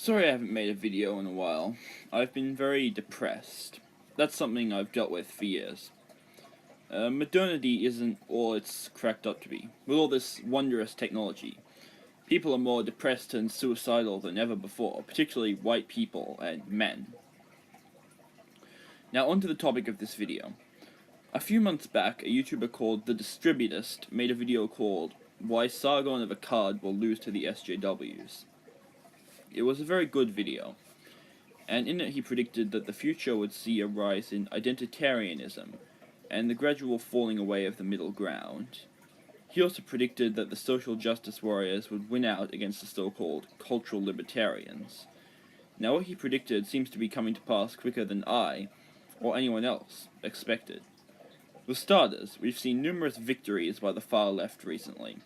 Sorry I haven't made a video in a while. I've been very depressed. That's something I've dealt with for years. Modernity isn't all it's cracked up to be. With all this wondrous technology, people are more depressed and suicidal than ever before, particularly white people and men. Now onto the topic of this video. A few months back, a YouTuber called The Distributist made a video called Why Sargon of Akkad Will Lose to the SJWs. It was a very good video, and in it he predicted that the future would see a rise in identitarianism and the gradual falling away of the middle ground. He also predicted that the social justice warriors would win out against the so-called cultural libertarians. Now what he predicted seems to be coming to pass quicker than I, or anyone else, expected. For starters, we've seen numerous victories by the far left recently.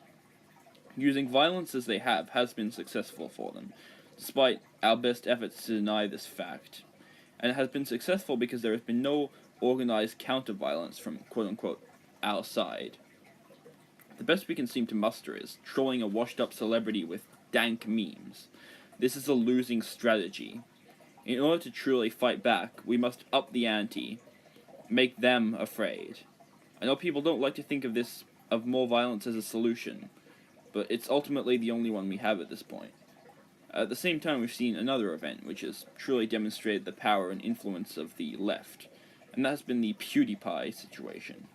Using violence as they have has been successful for them, despite our best efforts to deny this fact. And it has been successful because there has been no organized counter-violence from quote-unquote our side. The best we can seem to muster is trolling a washed-up celebrity with dank memes. This is a losing strategy. In order to truly fight back, we must up the ante, make them afraid. I know people don't like to think of more violence as a solution, but it's ultimately the only one we have at this point. At the same time, we've seen another event which has truly demonstrated the power and influence of the left, and that has been the PewDiePie situation.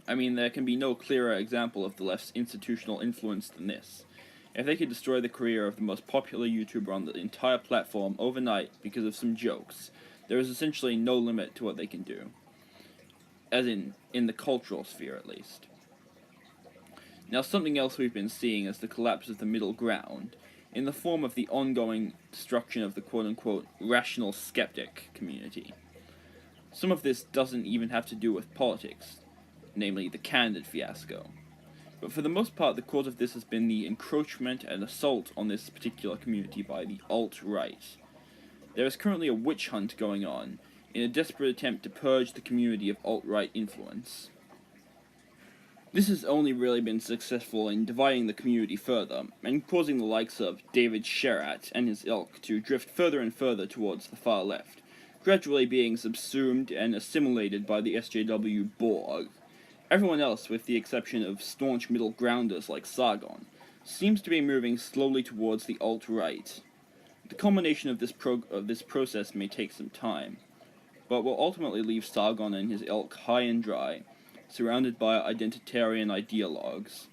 I mean, there can be no clearer example of the left's institutional influence than this. If they could destroy the career of the most popular YouTuber on the entire platform overnight because of some jokes, there is essentially no limit to what they can do. As in the cultural sphere at least. Now something else we've been seeing is the collapse of the middle ground, in the form of the ongoing destruction of the quote-unquote rational skeptic community. Some of this doesn't even have to do with politics, namely the Candid fiasco. But for the most part, the cause of this has been the encroachment and assault on this particular community by the alt-right. There is currently a witch hunt going on, in a desperate attempt to purge the community of alt-right influence. This has only really been successful in dividing the community further, and causing the likes of David Sherratt and his ilk to drift further and further towards the far left, gradually being subsumed and assimilated by the SJW Borg. Everyone else, with the exception of staunch middle grounders like Sargon, seems to be moving slowly towards the alt-right. The culmination of this process may take some time, but will ultimately leave Sargon and his ilk high and dry, surrounded by identitarian ideologues.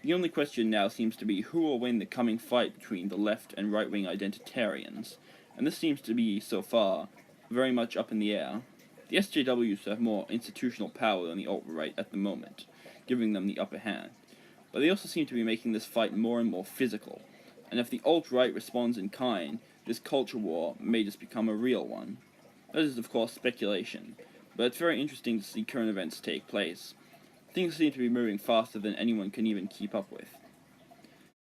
The only question now seems to be who will win the coming fight between the left and right-wing identitarians, and this seems to be, so far, very much up in the air. The SJWs have more institutional power than the alt-right at the moment, giving them the upper hand, but they also seem to be making this fight more and more physical, and if the alt-right responds in kind, this culture war may just become a real one. That is, of course, speculation, but it's very interesting to see current events take place. Things seem to be moving faster than anyone can even keep up with.